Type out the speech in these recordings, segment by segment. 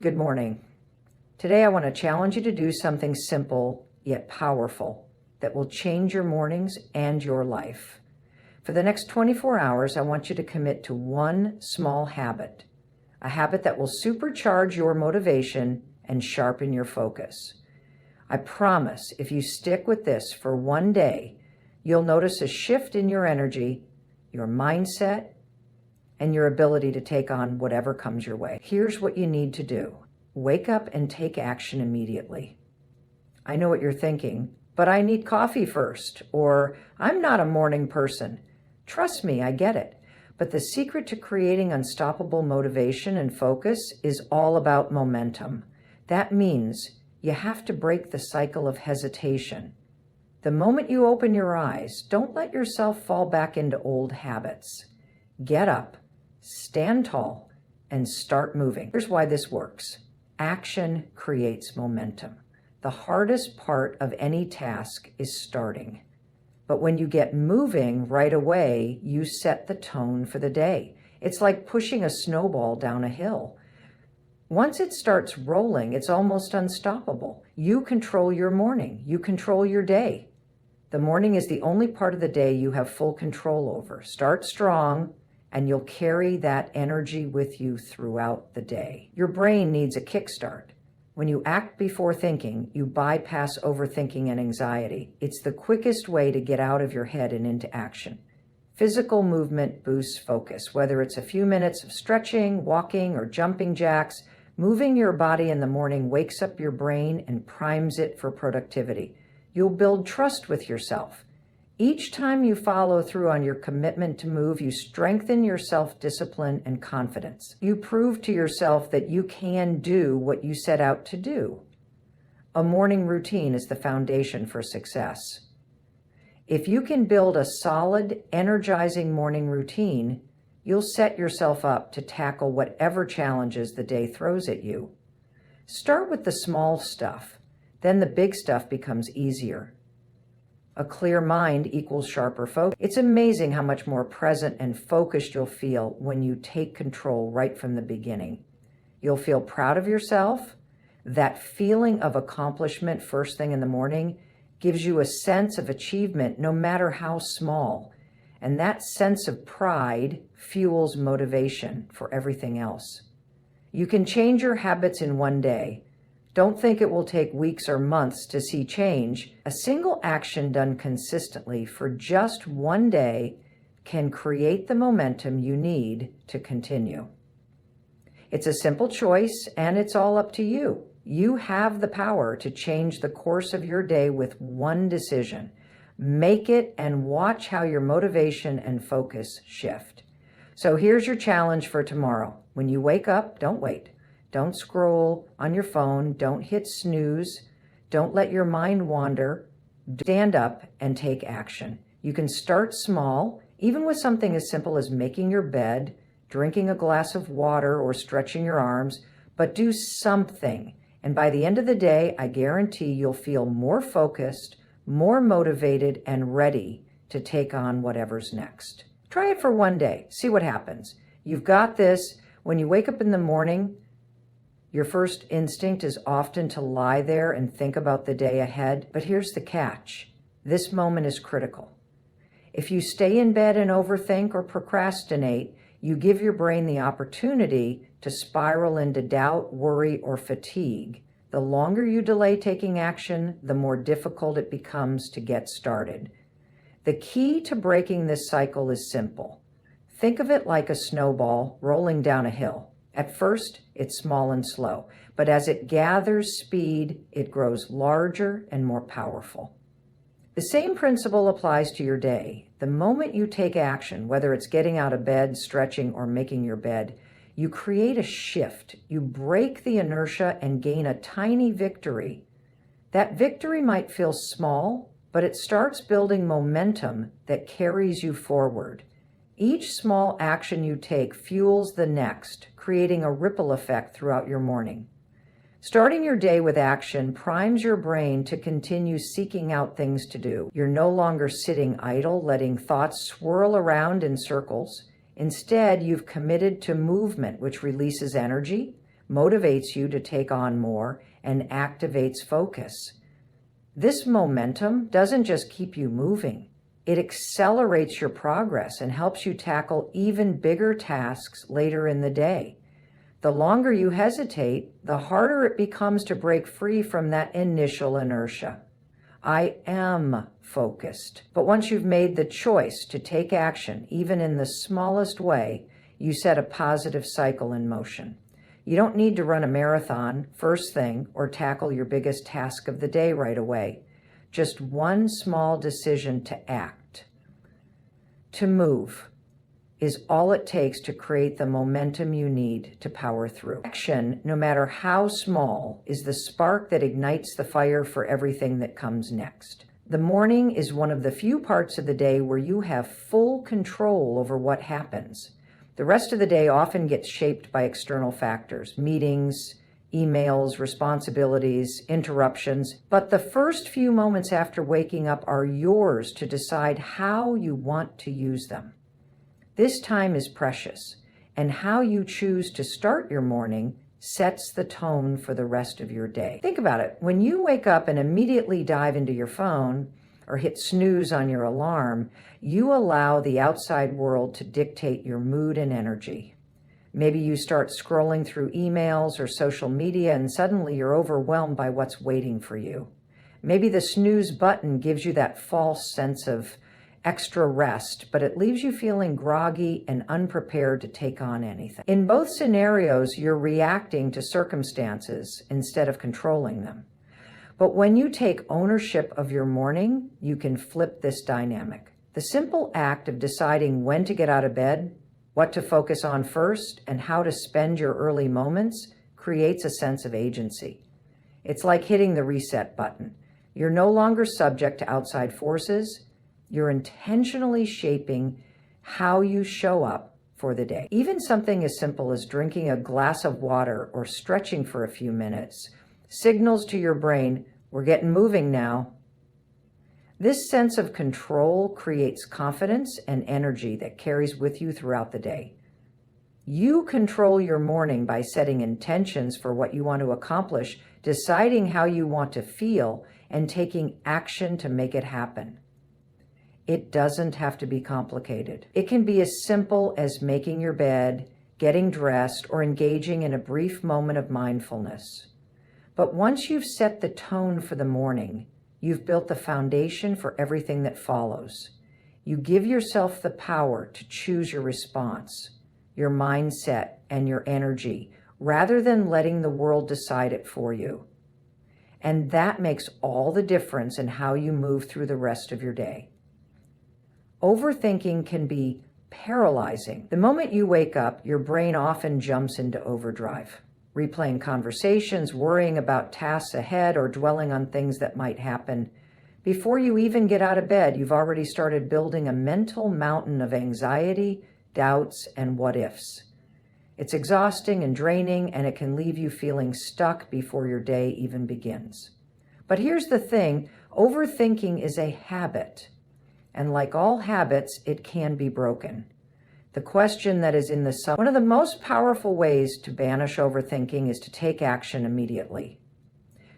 Good morning. Today I want to challenge you to do something simple yet powerful that will change your mornings and your life. For the next 24 hours, I want you to commit to one small habit, a habit that will supercharge your motivation and sharpen your focus. I promise if you stick with this for one day, you'll notice a shift in your energy, your mindset, and your ability to take on whatever comes your way. Here's what you need to do. Wake up and take action immediately. I know what you're thinking, but I need coffee first, or I'm not a morning person. Trust me, I get it. But the secret to creating unstoppable motivation and focus is all about momentum. That means you have to break the cycle of hesitation. The moment you open your eyes, don't let yourself fall back into old habits. Get up, stand tall, and start moving. Here's why this works. Action creates momentum. The hardest part of any task is starting. But when you get moving right away, you set the tone for the day. It's like pushing a snowball down a hill. Once it starts rolling, it's almost unstoppable. You control your morning. You control your day. The morning is the only part of the day you have full control over. Start strong, and you'll carry that energy with you throughout the day. Your brain needs a kickstart. When you act before thinking, you bypass overthinking and anxiety. It's the quickest way to get out of your head and into action. Physical movement boosts focus, whether it's a few minutes of stretching, walking, or jumping jacks. Moving your body in the morning wakes up your brain and primes it for productivity. You'll build trust with yourself. Each time you follow through on your commitment to move, you strengthen your self-discipline and confidence. You prove to yourself that you can do what you set out to do. A morning routine is the foundation for success. If you can build a solid, energizing morning routine, you'll set yourself up to tackle whatever challenges the day throws at you. Start with the small stuff, then the big stuff becomes easier. A clear mind equals sharper focus. It's amazing how much more present and focused you'll feel when you take control right from the beginning. You'll feel proud of yourself. That feeling of accomplishment first thing in the morning gives you a sense of achievement no matter how small. And that sense of pride fuels motivation for everything else. You can change your habits in one day. Don't think it will take weeks or months to see change. A single action done consistently for just one day can create the momentum you need to continue. It's a simple choice, and it's all up to you. You have the power to change the course of your day with one decision. Make it and watch how your motivation and focus shift. So here's your challenge for tomorrow. When you wake up, don't wait. Don't scroll on your phone. Don't hit snooze. Don't let your mind wander. Stand up and take action. You can start small, even with something as simple as making your bed, drinking a glass of water, or stretching your arms, but do something. And by the end of the day, I guarantee you'll feel more focused, more motivated, and ready to take on whatever's next. Try it for one day. See what happens. You've got this. When you wake up in the morning, your first instinct is often to lie there and think about the day ahead, but here's the catch. This moment is critical. If you stay in bed and overthink or procrastinate, you give your brain the opportunity to spiral into doubt, worry, or fatigue. The longer you delay taking action, the more difficult it becomes to get started. The key to breaking this cycle is simple. Think of it like a snowball rolling down a hill. At first, it's small and slow, but as it gathers speed, it grows larger and more powerful. The same principle applies to your day. The moment you take action, whether it's getting out of bed, stretching, or making your bed, you create a shift. You break the inertia and gain a tiny victory. That victory might feel small, but it starts building momentum that carries you forward. Each small action you take fuels the next, creating a ripple effect throughout your morning. Starting your day with action primes your brain to continue seeking out things to do. You're no longer sitting idle, letting thoughts swirl around in circles. Instead, you've committed to movement, which releases energy, motivates you to take on more, and activates focus. This momentum doesn't just keep you moving. It accelerates your progress and helps you tackle even bigger tasks later in the day. The longer you hesitate, the harder it becomes to break free from that initial inertia. I am focused. But once you've made the choice to take action, even in the smallest way, you set a positive cycle in motion. You don't need to run a marathon first thing or tackle your biggest task of the day right away. Just one small decision to act, to move, is all it takes to create the momentum you need to power through. Action, no matter how small, is the spark that ignites the fire for everything that comes next. The morning is one of the few parts of the day where you have full control over what happens. The rest of the day often gets shaped by external factors, meetings, emails, responsibilities, interruptions, but the first few moments after waking up are yours to decide how you want to use them. This time is precious, and how you choose to start your morning sets the tone for the rest of your day. Think about it. When you wake up and immediately dive into your phone or hit snooze on your alarm, you allow the outside world to dictate your mood and energy. Maybe you start scrolling through emails or social media and suddenly you're overwhelmed by what's waiting for you. Maybe the snooze button gives you that false sense of extra rest, but it leaves you feeling groggy and unprepared to take on anything. In both scenarios, you're reacting to circumstances instead of controlling them. But when you take ownership of your morning, you can flip this dynamic. The simple act of deciding when to get out of bed, what to focus on first, and how to spend your early moments creates a sense of agency. It's like hitting the reset button. You're no longer subject to outside forces. You're intentionally shaping how you show up for the day. Even something as simple as drinking a glass of water or stretching for a few minutes signals to your brain, we're getting moving now. This sense of control creates confidence and energy that carries with you throughout the day. You control your morning by setting intentions for what you want to accomplish, deciding how you want to feel, and taking action to make it happen. It doesn't have to be complicated. It can be as simple as making your bed, getting dressed, or engaging in a brief moment of mindfulness. But once you've set the tone for the morning, you've built the foundation for everything that follows. You give yourself the power to choose your response, your mindset, and your energy, rather than letting the world decide it for you. And that makes all the difference in how you move through the rest of your day. Overthinking can be paralyzing. The moment you wake up, your brain often jumps into overdrive, replaying conversations, worrying about tasks ahead, or dwelling on things that might happen. Before you even get out of bed, you've already started building a mental mountain of anxiety, doubts, and what-ifs. It's exhausting and draining, and it can leave you feeling stuck before your day even begins. But here's the thing, overthinking is a habit. And like all habits, it can be broken. The question that is in the one of the most powerful ways to banish overthinking is to take action immediately.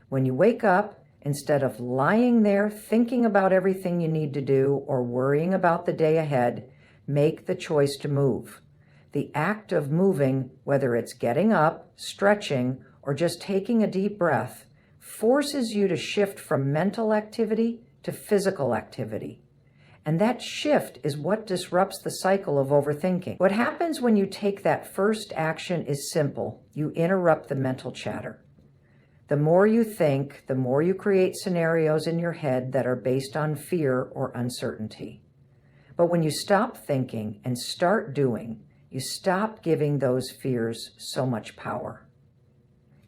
When you wake up, instead of lying there thinking about everything you need to do or worrying about the day ahead, make the choice to move. The act of moving, whether it's getting up, stretching, or just taking a deep breath, forces you to shift from mental activity to physical activity. And that shift is what disrupts the cycle of overthinking. What happens when you take that first action is simple. You interrupt the mental chatter. The more you think, the more you create scenarios in your head that are based on fear or uncertainty. But when you stop thinking and start doing, you stop giving those fears so much power.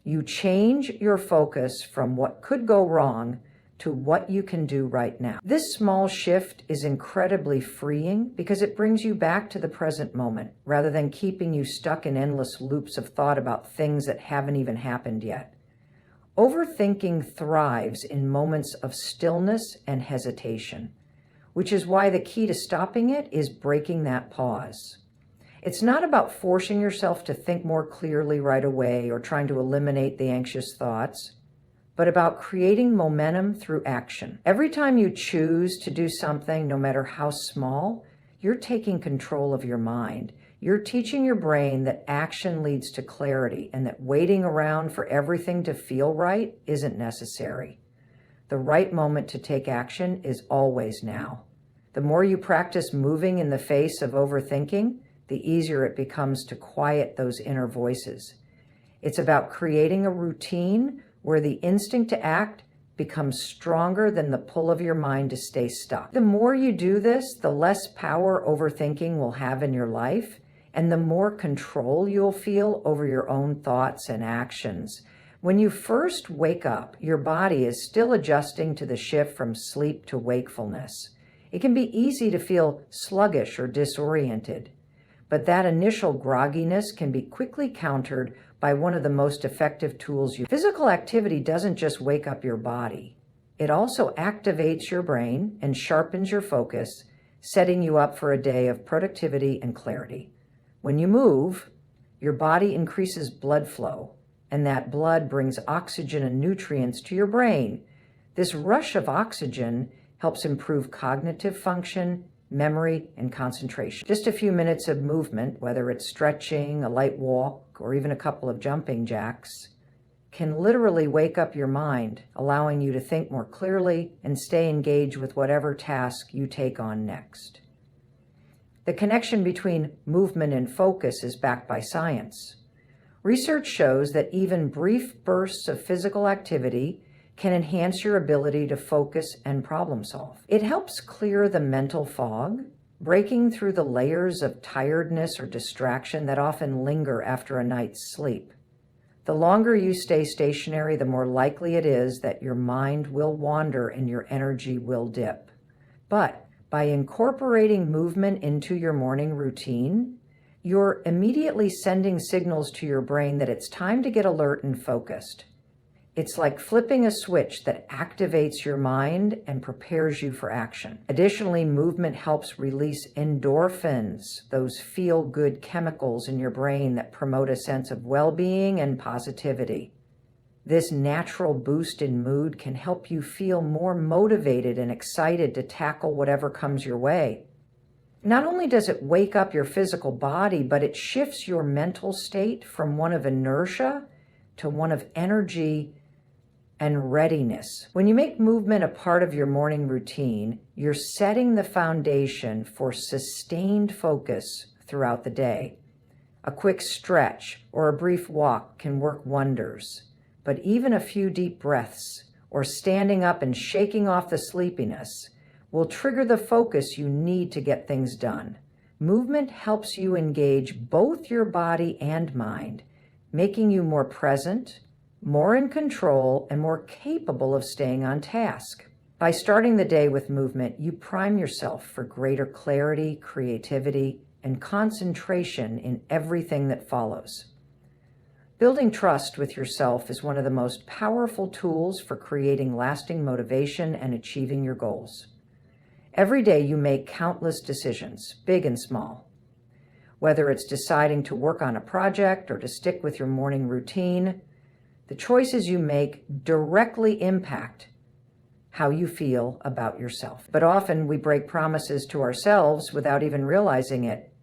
You change your focus from what could go wrong to what you can do right now. This small shift is incredibly freeing because it brings you back to the present moment rather than keeping you stuck in endless loops of thought about things that haven't even happened yet. Overthinking thrives in moments of stillness and hesitation, which is why the key to stopping it is breaking that pause. It's not about forcing yourself to think more clearly right away or trying to eliminate the anxious thoughts, but about creating momentum through action. Every time you choose to do something, no matter how small, you're taking control of your mind. You're teaching your brain that action leads to clarity and that waiting around for everything to feel right isn't necessary. The right moment to take action is always now. The more you practice moving in the face of overthinking, the easier it becomes to quiet those inner voices. It's about creating a routine where the instinct to act becomes stronger than the pull of your mind to stay stuck. The more you do this, the less power overthinking will have in your life, and the more control you'll feel over your own thoughts and actions. When you first wake up, your body is still adjusting to the shift from sleep to wakefulness. It can be easy to feel sluggish or disoriented, but that initial grogginess can be quickly countered by one of the most effective tools. Physical activity doesn't just wake up your body. It also activates your brain and sharpens your focus, setting you up for a day of productivity and clarity. When you move, your body increases blood flow, and that blood brings oxygen and nutrients to your brain. This rush of oxygen helps improve cognitive function, memory, and concentration. Just a few minutes of movement, whether it's stretching, a light walk, or even a couple of jumping jacks, can literally wake up your mind, allowing you to think more clearly and stay engaged with whatever task you take on next. The connection between movement and focus is backed by science. Research shows that even brief bursts of physical activity can enhance your ability to focus and problem solve. It helps clear the mental fog, breaking through the layers of tiredness or distraction that often linger after a night's sleep. The longer you stay stationary, the more likely it is that your mind will wander and your energy will dip. But by incorporating movement into your morning routine, you're immediately sending signals to your brain that it's time to get alert and focused. It's like flipping a switch that activates your mind and prepares you for action. Additionally, movement helps release endorphins, those feel-good chemicals in your brain that promote a sense of well-being and positivity. This natural boost in mood can help you feel more motivated and excited to tackle whatever comes your way. Not only does it wake up your physical body, but it shifts your mental state from one of inertia to one of energy and readiness. When you make movement a part of your morning routine, you're setting the foundation for sustained focus throughout the day. A quick stretch or a brief walk can work wonders, but even a few deep breaths or standing up and shaking off the sleepiness will trigger the focus you need to get things done. Movement helps you engage both your body and mind, making you more present, more in control, and more capable of staying on task. By starting the day with movement, you prime yourself for greater clarity, creativity, and concentration in everything that follows. Building trust with yourself is one of the most powerful tools for creating lasting motivation and achieving your goals. Every day you make countless decisions, big and small. Whether it's deciding to work on a project or to stick with your morning routine, the choices you make directly impact how you feel about yourself. But often we break promises to ourselves without even realizing it.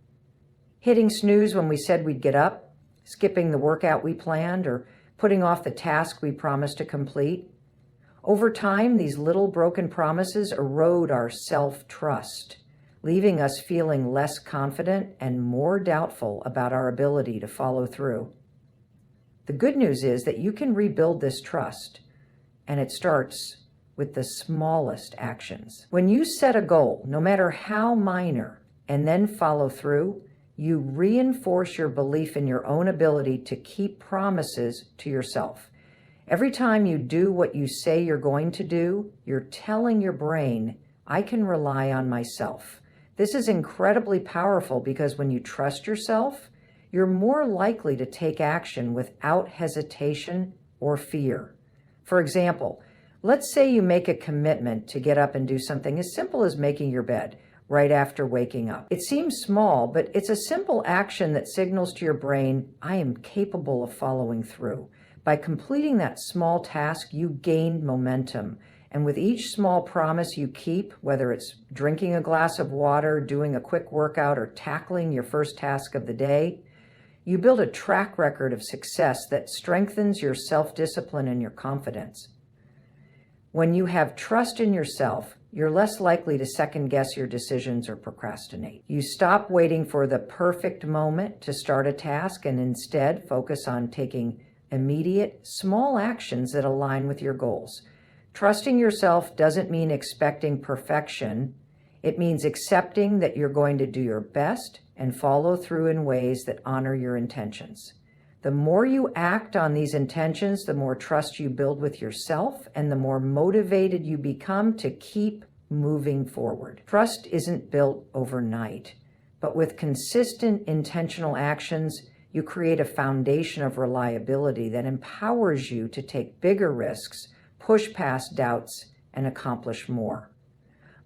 Hitting snooze when we said we'd get up, skipping the workout we planned, or putting off the task we promised to complete. Over time, these little broken promises erode our self-trust, leaving us feeling less confident and more doubtful about our ability to follow through. The good news is that you can rebuild this trust, and it starts with the smallest actions. When you set a goal, no matter how minor, and then follow through, you reinforce your belief in your own ability to keep promises to yourself. Every time you do what you say you're going to do, you're telling your brain, I can rely on myself. This is incredibly powerful because when you trust yourself, you're more likely to take action without hesitation or fear. For example, let's say you make a commitment to get up and do something as simple as making your bed. right after waking up. It seems small, but it's a simple action that signals to your brain, I am capable of following through. By completing that small task, you gain momentum. And with each small promise you keep, whether it's drinking a glass of water, doing a quick workout, or tackling your first task of the day, you build a track record of success that strengthens your self-discipline and your confidence. When you have trust in yourself, you're less likely to second-guess your decisions or procrastinate. You stop waiting for the perfect moment to start a task and instead focus on taking immediate, small actions that align with your goals. Trusting yourself doesn't mean expecting perfection. It means accepting that you're going to do your best and follow through in ways that honor your intentions. The more you act on these intentions, the more trust you build with yourself and the more motivated you become to keep moving forward. Trust isn't built overnight, but with consistent intentional actions, you create a foundation of reliability that empowers you to take bigger risks, push past doubts, and accomplish more.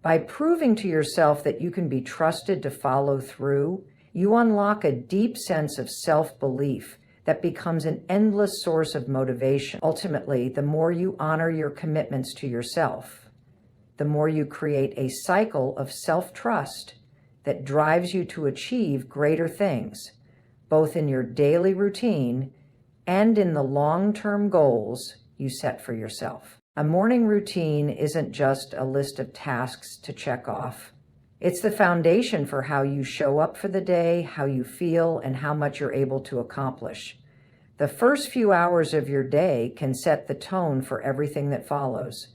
By proving to yourself that you can be trusted to follow through, you unlock a deep sense of self-belief that becomes an endless source of motivation. Ultimately, the more you honor your commitments to yourself, the more you create a cycle of self-trust that drives you to achieve greater things, both in your daily routine and in the long-term goals you set for yourself. A morning routine isn't just a list of tasks to check off. It's the foundation for how you show up for the day, how you feel, and how much you're able to accomplish. The first few hours of your day can set the tone for everything that follows.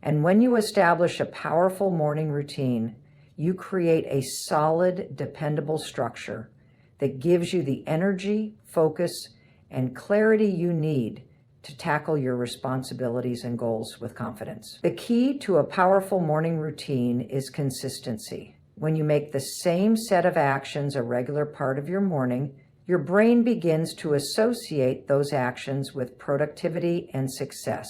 And when you establish a powerful morning routine, you create a solid, dependable structure that gives you the energy, focus, and clarity you need to tackle your responsibilities and goals with confidence. The key to a powerful morning routine is consistency. When you make the same set of actions a regular part of your morning, your brain begins to associate those actions with productivity and success.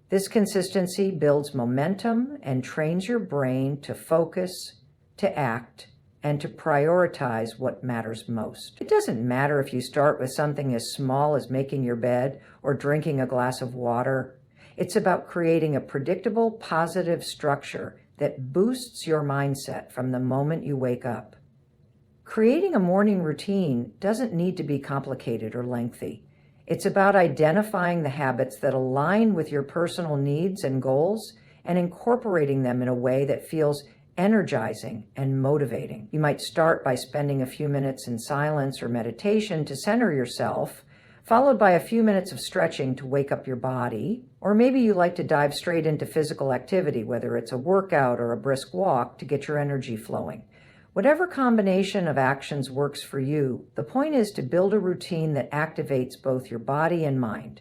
This consistency builds momentum and trains your brain to focus, to act, and to prioritize what matters most. It doesn't matter if you start with something as small as making your bed or drinking a glass of water. It's about creating a predictable, positive structure that boosts your mindset from the moment you wake up. Creating a morning routine doesn't need to be complicated or lengthy. It's about identifying the habits that align with your personal needs and goals and incorporating them in a way that feels energizing and motivating. You might start by spending a few minutes in silence or meditation to center yourself, followed by a few minutes of stretching to wake up your body. Or maybe you like to dive straight into physical activity, whether it's a workout or a brisk walk, to get your energy flowing. Whatever combination of actions works for you, the point is to build a routine that activates both your body and mind.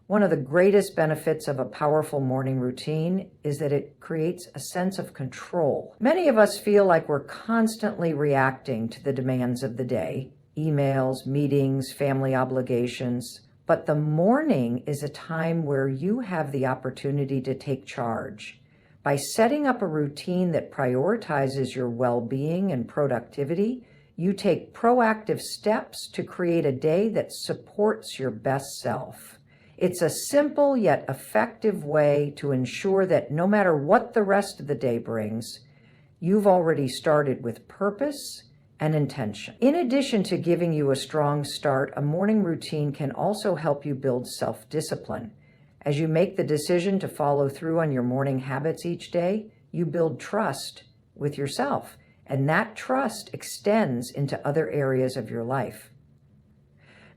One of the greatest benefits of a powerful morning routine is that it creates a sense of control. Many of us feel like we're constantly reacting to the demands of the day, emails, meetings, family obligations, but the morning is a time where you have the opportunity to take charge. By setting up a routine that prioritizes your well-being and productivity, you take proactive steps to create a day that supports your best self. It's a simple yet effective way to ensure that no matter what the rest of the day brings, you've already started with purpose and intention. In addition to giving you a strong start, a morning routine can also help you build self-discipline. As you make the decision to follow through on your morning habits each day, you build trust with yourself, and that trust extends into other areas of your life.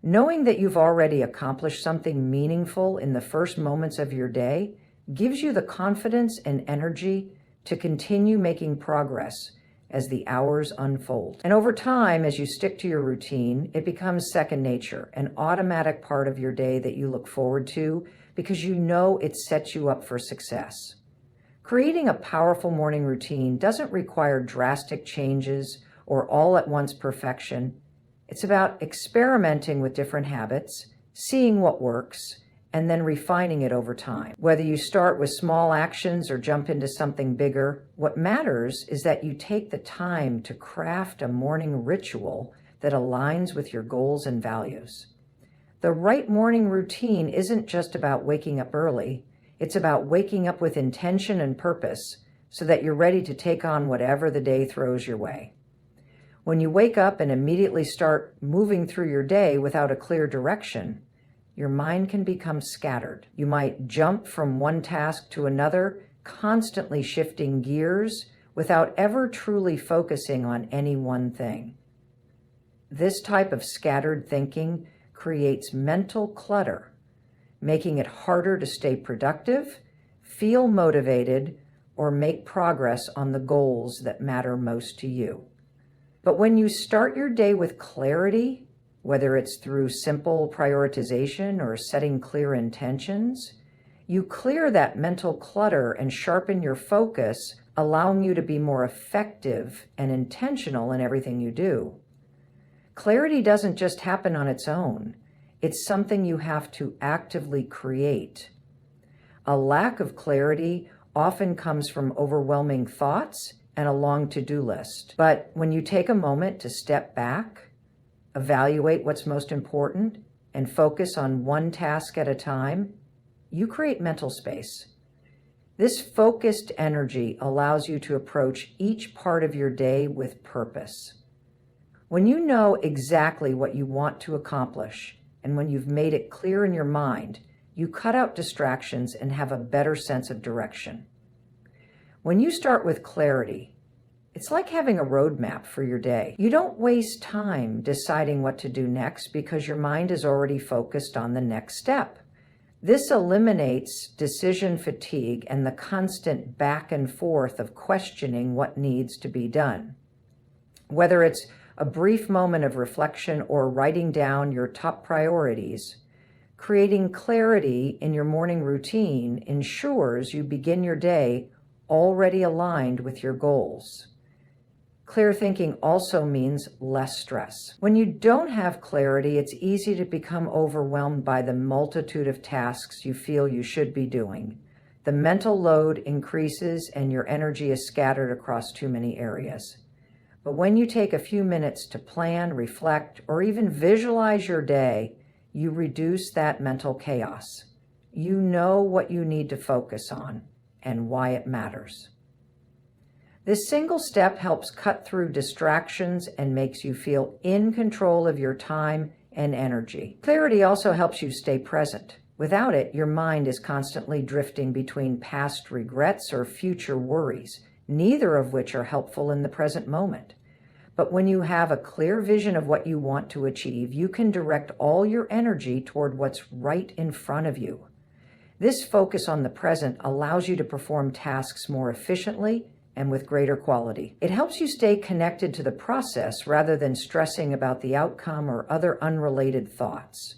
Knowing that you've already accomplished something meaningful in the first moments of your day gives you the confidence and energy to continue making progress as the hours unfold. And over time, as you stick to your routine, it becomes second nature, an automatic part of your day that you look forward to because you know it sets you up for success. Creating a powerful morning routine doesn't require drastic changes or all-at-once perfection. It's about experimenting with different habits, seeing what works, and then refining it over time. Whether you start with small actions or jump into something bigger, what matters is that you take the time to craft a morning ritual that aligns with your goals and values. The right morning routine isn't just about waking up early. It's about waking up with intention and purpose so that you're ready to take on whatever the day throws your way. When you wake up and immediately start moving through your day without a clear direction, your mind can become scattered. You might jump from one task to another, constantly shifting gears without ever truly focusing on any one thing. This type of scattered thinking creates mental clutter, making it harder to stay productive, feel motivated, or make progress on the goals that matter most to you. But when you start your day with clarity, whether it's through simple prioritization or setting clear intentions, you clear that mental clutter and sharpen your focus, allowing you to be more effective and intentional in everything you do. Clarity doesn't just happen on its own. It's something you have to actively create. A lack of clarity often comes from overwhelming thoughts and a long to-do list. But when you take a moment to step back, evaluate what's most important, and focus on one task at a time, you create mental space. This focused energy allows you to approach each part of your day with purpose. When you know exactly what you want to accomplish, and when you've made it clear in your mind, you cut out distractions and have a better sense of direction. When you start with clarity, it's like having a roadmap for your day. You don't waste time deciding what to do next because your mind is already focused on the next step. This eliminates decision fatigue and the constant back and forth of questioning what needs to be done. Whether it's a brief moment of reflection or writing down your top priorities, creating clarity in your morning routine ensures you begin your day already aligned with your goals. Clear thinking also means less stress. When you don't have clarity, it's easy to become overwhelmed by the multitude of tasks you feel you should be doing. The mental load increases and your energy is scattered across too many areas. But when you take a few minutes to plan, reflect, or even visualize your day, you reduce that mental chaos. You know what you need to focus on and why it matters. This single step helps cut through distractions and makes you feel in control of your time and energy. Clarity also helps you stay present. Without it, your mind is constantly drifting between past regrets or future worries, neither of which are helpful in the present moment. But when you have a clear vision of what you want to achieve, you can direct all your energy toward what's right in front of you. This focus on the present allows you to perform tasks more efficiently and with greater quality. It helps you stay connected to the process rather than stressing about the outcome or other unrelated thoughts.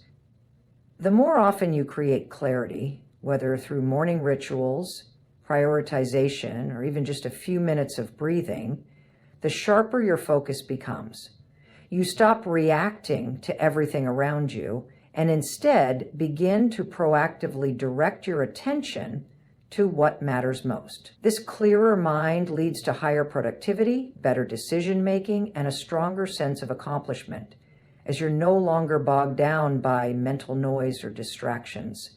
The more often you create clarity, whether through morning rituals, prioritization, or even just a few minutes of breathing, the sharper your focus becomes. You stop reacting to everything around you and instead begin to proactively direct your attention to what matters most. This clearer mind leads to higher productivity, better decision-making, and a stronger sense of accomplishment, as you're no longer bogged down by mental noise or distractions.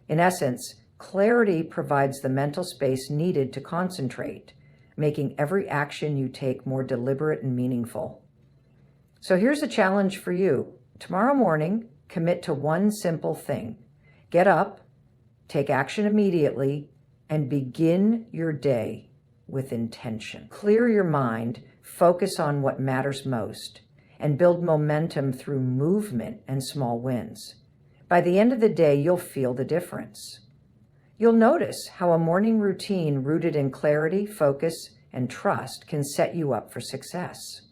In essence, clarity provides the mental space needed to concentrate, making every action you take more deliberate and meaningful. So here's a challenge for you. Tomorrow morning, commit to one simple thing. Get up, take action immediately, and begin your day with intention. Clear your mind, focus on what matters most, and build momentum through movement and small wins. By the end of the day, you'll feel the difference. You'll notice how a morning routine rooted in clarity, focus, and trust can set you up for success.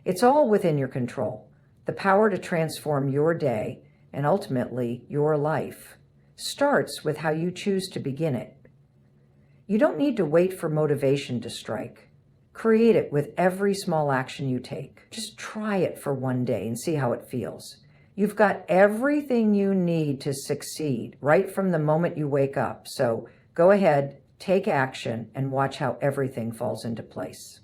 It's all within your control. The power to transform your day, and ultimately your life, starts with how you choose to begin it. You don't need to wait for motivation to strike. Create it with every small action you take. Just try it for one day and see how it feels. You've got everything you need to succeed right from the moment you wake up. So go ahead, take action, and watch how everything falls into place.